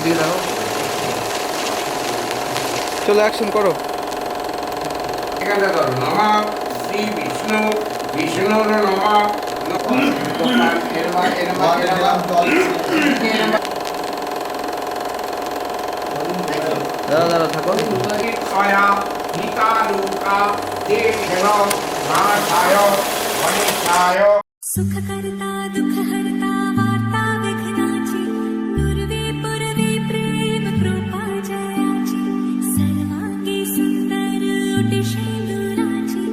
দিয়ে দাও। চলো অ্যাকশন করো। এখানে ধরো নমঃ শ্রী বিষ্ণু বিষ্ণুর নমঃ। দাঁড়া দাঁড়া থাকো। ক্ষয়া হিতালুকা দেবেন নাথায় গণেশায়। सुख करता दुख हरता वार्ता विघ्नाची नुर्वे पुरवे प्रेम कृपा जयाची सर्वांगी सुंदर ओटी शेंदुराची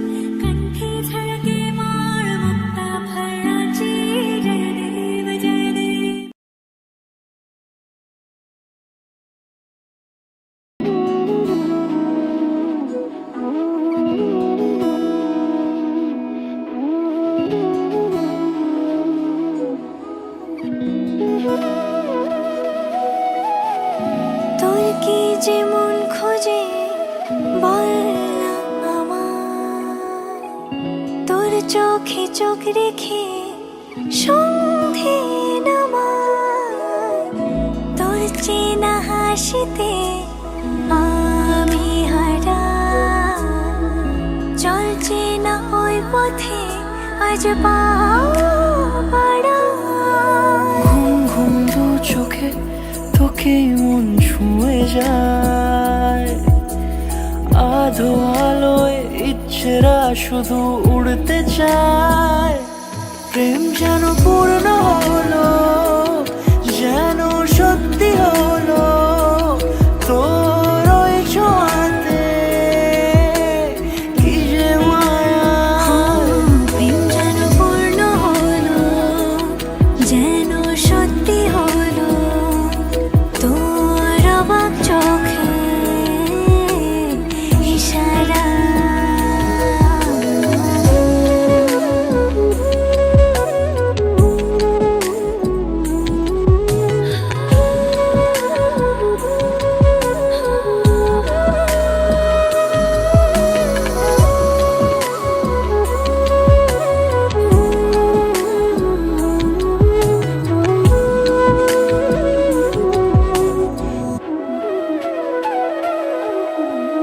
कंठी झळके माळ मुक्ता फळाची जय देव जय देव। তোর কি যেমন খোঁজে বল না আমায়, তোর চোখে চোখ রেখে সন্ধে নামায়, তোর চেনা হাসিতে আমি হারাই, চল চেনা ওই পথে আজ পা বাড়াই। ঘুম ঘুম দু চোখে তোকে মন ছুঁয়ে যায়, আধো আলোয় ইচ্ছেরা শুধু উড়তে চায়। প্রেম যেন পূর্ণ হলো, যেন সত্যি হলো, তোর ওই ছোঁয়াতে কি যে মায়া। প্রেম যেন পূর্ণ হলো, যেন সত্যি হলো, তোর অবাক চোখে ইশারা।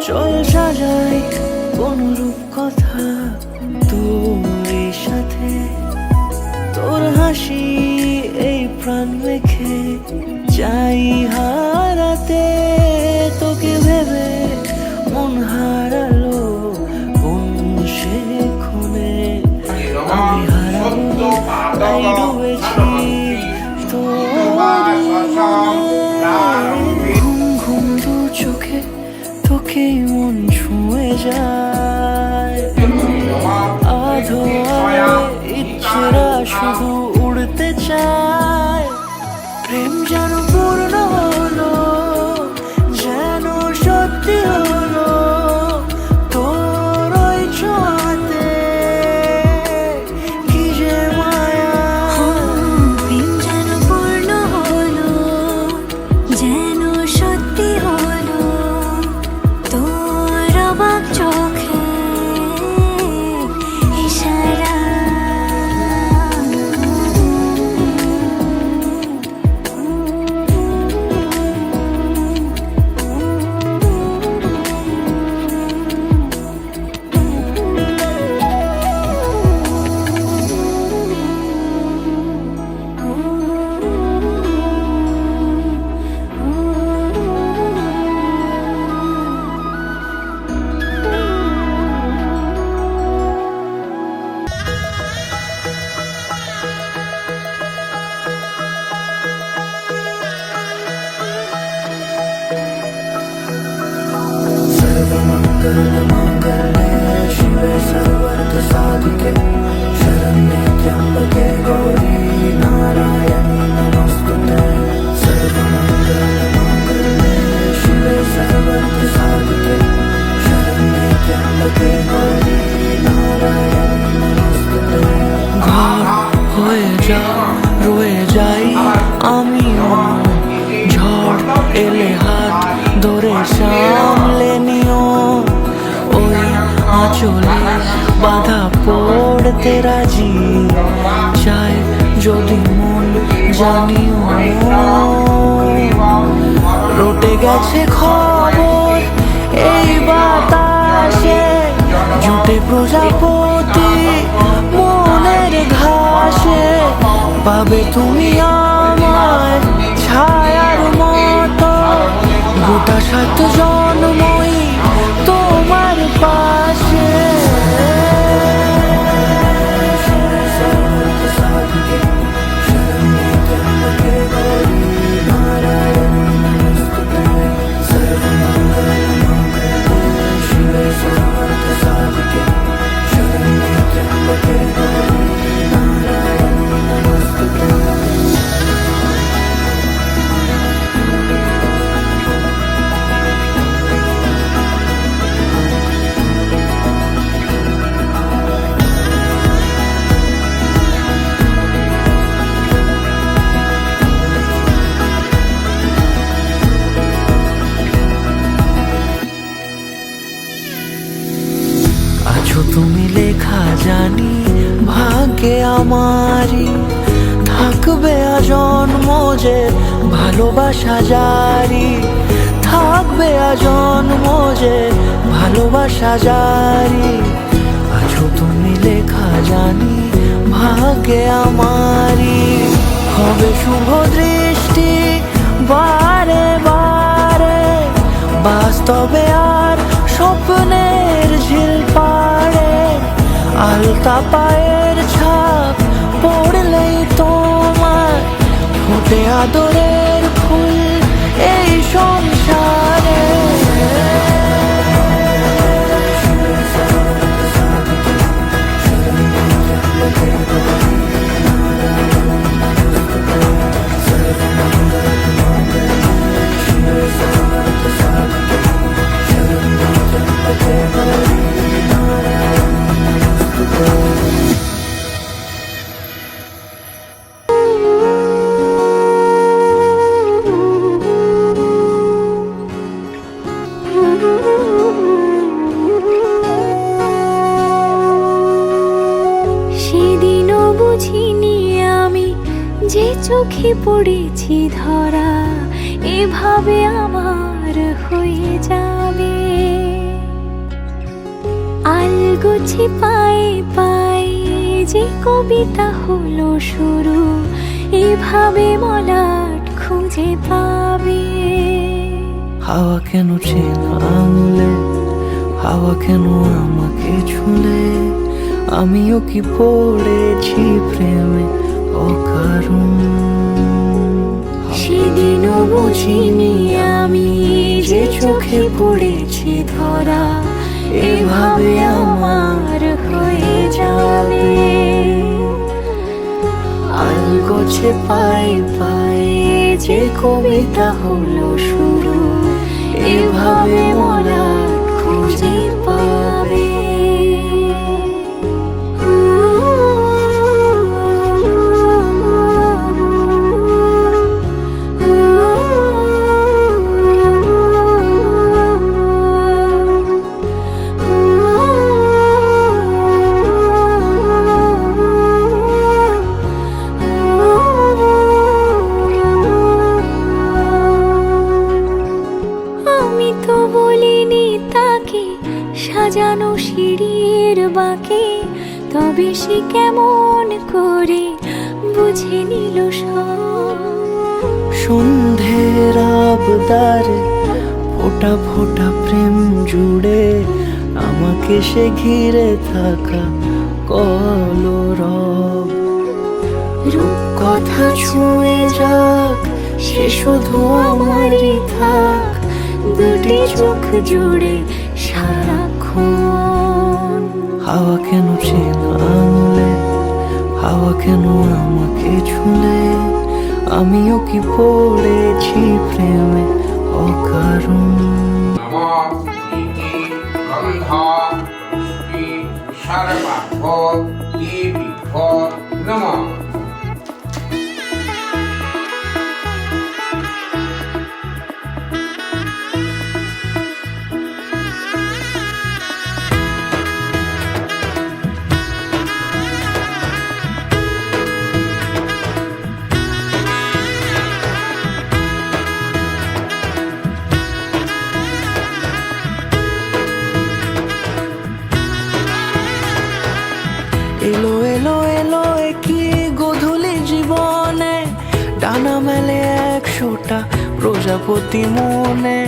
চল সাজাই অনুরূপ কথা তোর সাথে, তোর হাসি এই প্রাণ মেখে চাই হারাতে। তোকে ভেবে মন হারালো কোন সে ক্ষণে, আমি হারাবো তাই ডুবেছি তোর ঘুম ঘুম দু চোখে তোকে মন ছুঁয়ে যায়, আধো আলোয় ইচ্ছেরা শুধু উড়তে চায়। প্রেম যেন পূর্ণ হলো, যেন সত্যি হলো, তোর ওই ছোঁয়াতে কি যে মায়া। প্রেম যেন পূর্ণ হলো, যেন সত্যি হলো, তোর অবাক চোখে ইশারা। सर्वमङ्गलमाङ्गल्ये शिवे सर्वार्थसाधिके शरण्ये त्र्यम्बके गौरी नारायणी नमोस्तुते। सर्वमङ्गलमाङ्गल्ये शिवे सर्वार्थसाधिके शरण्ये त्र्यम्बके गौरी नारायणी नमोस्तुते। ঘর হয়ে যা রয়ে যাই আমি, ঝড় এলে হাত ধরে সামলে নিও, ওই আঁচলে বাধা পড়তে রাজি চাই যদি মন জানিও। গেছে খবর এই বাতাসে, জুটে প্রজাপতি মনের ঘাসে, পাবে তুমি আমায় ছায়ার মতো, গোটা 7 জন্মই তোমার পাশে। আছো তুমি লেখা জানি ভাগ্যে আমারই, থাকবে আজন্ম যে ভালোবাসা জারি, থাকবে আজন্ম যে ভালোবাসা জারি। আছো তুমি লেখা জানি ভাগ্যে আমারই, হবে শুভ দৃষ্টি বারে বারে, বাস্তবে আর স্বপ্নের ঝিল পাড়ে, আলতা পায়ের ছাপ পড়লেই তোমার ফোটে আদরের ফুল এই সংসারে। সেদিনও বুঝিনি আমি যে চোখে পড়েছি ধরা, এভাবে আমার হয়ে যাবে। আলগোছে পায়ে পায়ে যে কবিতা হলো শুরু, এভাবে মলাট খুঁজে পাবে। হাওয়া কেন চেনা আঙুলে, হাওয়া কেন আমাকে ছুলে, আমিও কি পড়েছি প্রেমে অকারণ। সেদিনও বুঝিনি আমি যে চোখে পড়েছি ধরা, এভাবে আমার হয়ে যাবে। আলগোছে পায়ে পায়ে যে কবিতা হলো শুরু, এভাবে মলাট খুঁজে পাবে। আমি তো বলিনি তাকে সাজানো সিঁড়ির বাঁকে, তবে সে কেমন করে বুঝে নিল সব। সন্ধ্যের আবদারে ফোটা ফোটা প্রেম জুড়ে, আমাকে সে ঘিরে থাকা কলরব। রূপকথা ছুঁয়ে যাক, সে শুধু আমারই থাক, দুটি চোখ জুড়ে সারাক্ষণ। হাওয়া কেন চেনা আঙুলে, হাওয়া কেন আমাকে ছুলে, আমিও কি পড়েছি প্রেমে অকারণ। নমঃ ইতি গন্ধ পুষ্পি সর্বাভ্য দেবীভ্য নমঃ। প্রজাপতি মনে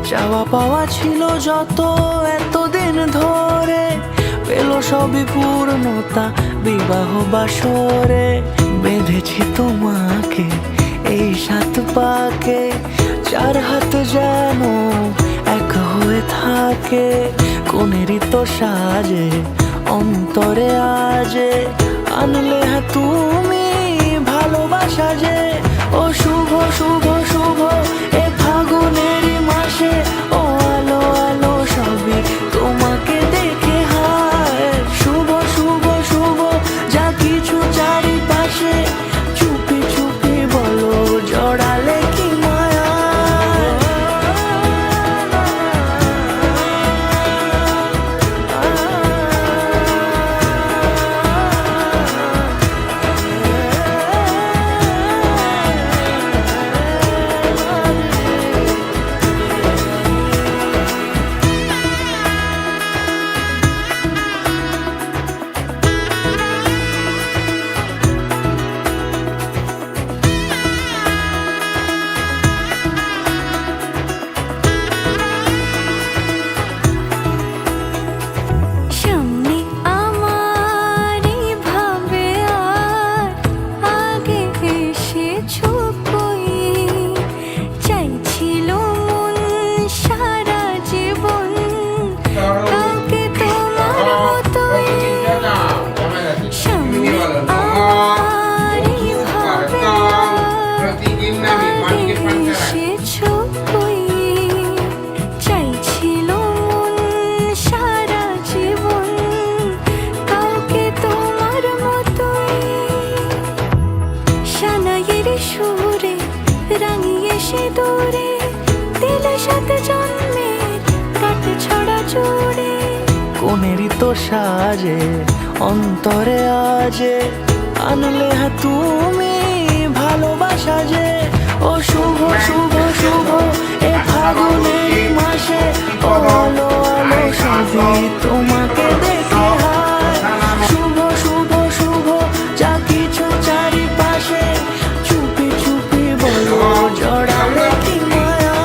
চাওয়া পাওয়া ছিল যত এতদিন ধরে, পেল সবই পূর্ণতা বিবাহ বাসরে। বেঁধেছি তোমাকে এই 7 পাকে, 4 হাত যেন এক হয়ে থাকে। কোনেরই তো সাজে অন্তরে আজে, আনলে হ্যাঁ তুমি ভালোবাসা যে। ও শুভ শুভ শুভ এ ফাগুনেরই মাসে, ও আলো আলো সবই তোমাকে দেখে হায়। শুভ শুভ শুভ যা কিছু চারিপাশে, চুপি চুপি বলো জড়ালে কি মায়া। সামনে আমার ভাবে আর আগে এসেছো কই, চাইছিল মন সারা জীবন কাউকে তোমার মতোই। সামনে আমার ভাবে আর আগে এসেছো কই, চাইছিল মন সারা জীবন কাউকে তোমার মতোই। সানাইয়ের সুরে রাঙিয়ে সে দূরে, দিলে 7 জন্মের কাট ছড়া জুড়ে। কোনেরই তো সাজে অন্তরে আজে, আনলে হ্যাঁ তুমি ভালোবাসা যে। ও শুভ শুভ শুভ এ ফাগুনের মাসে, ও আলো আলো সবই তোমাকে দেখে হায়। শুভ শুভ শুভ যা কিছু চারিপাশে, চুপি চুপি বলো জড়ালে কি মায়া।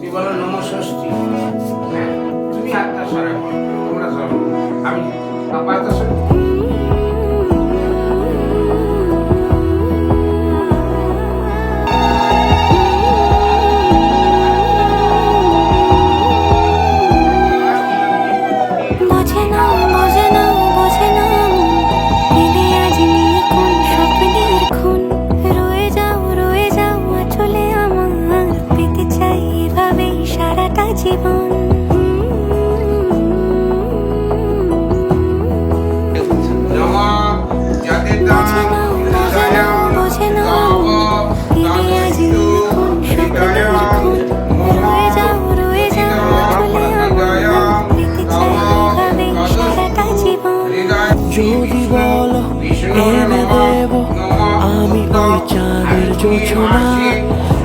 তুই বলো নমঃষষ্ঠী। হ্যাঁ, তুমি হাতটা সরাও, তোমরা সরাও, আমি পাপাটা সরাও। বোঝে না বোঝে না বোঝে না মন, দিলে আজ নিয়ে কোন স্বপ্নের খুন। রয়ে যাও চলে আমার, পেতে চাই এভাবেই সারাটা জীবন। বোঝে না বোঝে না মন, দিলে আজ নিয়ে কোন স্বপ্নের খুন। রয়ে যাও চলে আমার, পেতে চাই এভাবেই সারাটা জীবন। যদি বলো এনে দেব আমি ওই চাঁদের জোছনা,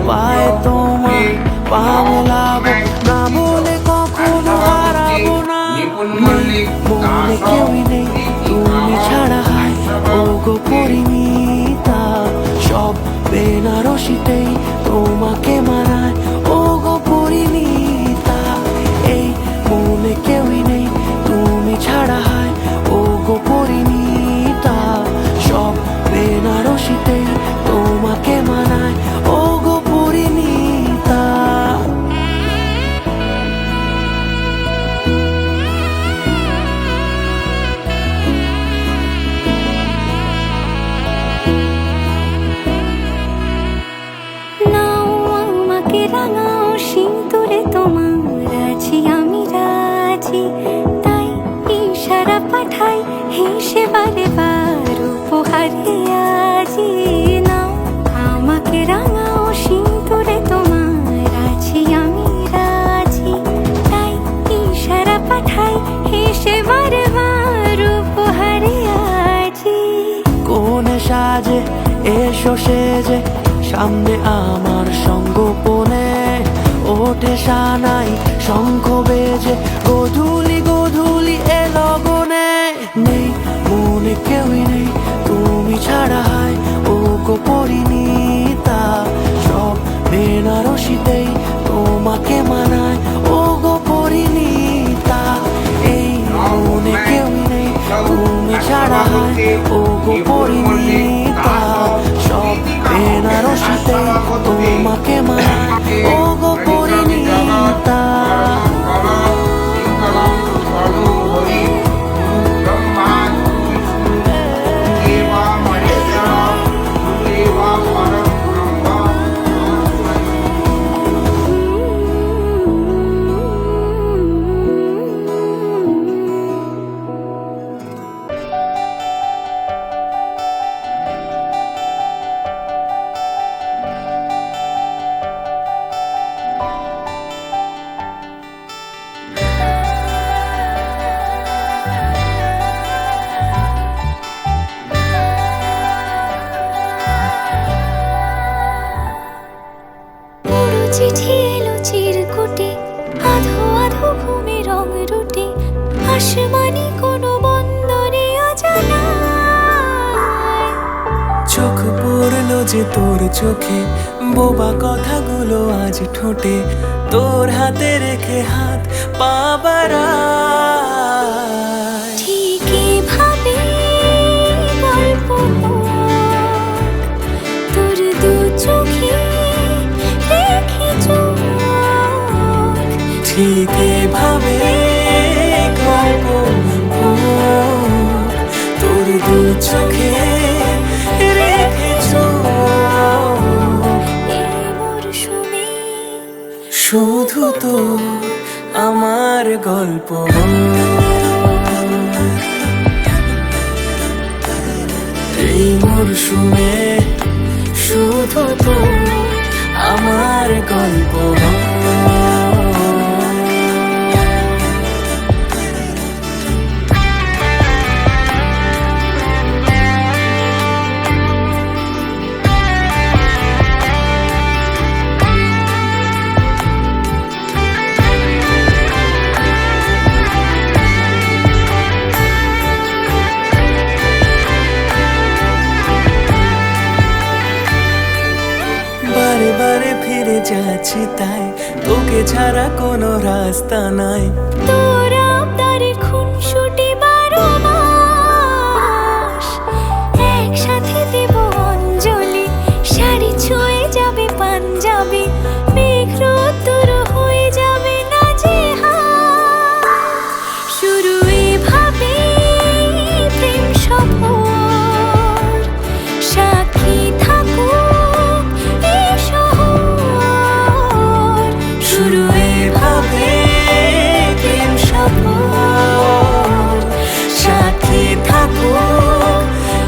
পায়ে তোমার পা মেলাবো, না মনে কখনো হারাবো না। নেই মনে কেউই নেই তুমি ছাড়া, হায় ও গো পরিমিতা। সব বেনারসিতেই তোমাকে মানায়, ও গো পরিমিতা। এই মনে কেউই নেই তুমি ছাড়া, হায় ও গো পরিমিতা। সব বেনারসিতেই তোমাকে মানায়, ও গো পরিমিতা। নাও আমাকে রাঙাও সিঁদুরে তোমার, আছি আমি রাজি। তাই ইশারা পাঠাই হেসে বারে বার উপহারে আজি। নাও আমাকে রাঙাও সিঁদুরে তোমার, আছি আমি রাজি। তাই ইশারা পাঠাই হেসে বারে বার উপহারে আজি। কোন সাজে এসো সেজে সামনে আমার সঙ্গোপনে, ওঠে সানাই শঙ্খ বেজে গধূলি গধূলি এ লগনে। নেই মনে কেউই নেই তুমি ছাড়া, হায় ও গো পরিণীতা, সব বেনারসিতেই তোমাকে মানায় ও গো পরিণীতা। এই মনে কেউই নেই তুমি ছাড়া, হায় ও গো পরিণীতা, সব বেনারসিতেই তোমাকে মানায় ও গো পরিণীতা। পুরো চিঠি এলো চিরকুটে, আধো আধো ঘুমে রং রুটে, আসমানি কোনো বন্দরে অজানায়। চোখ পড়লো যে তোর চোখে, বোবা কথাগুলো আজ ঠোঁটে, তোর হাতে রেখে হাত পা বাড়ায়। ঠিক এভাবে গল্প তোর দু চোখে রেখে চোখ। ঠিক এভাবে গল্প তোর দু চোখে রেখেছ। এই মরশুমে শুধু তো আমার গল্প, এই মরশুমে শুধু তো আমার গল্প। বারে বারে ফিরে যাচ্ছি তাই, তোকে ছাড়া কোনো রাস্তা নাই। তোর আবদারে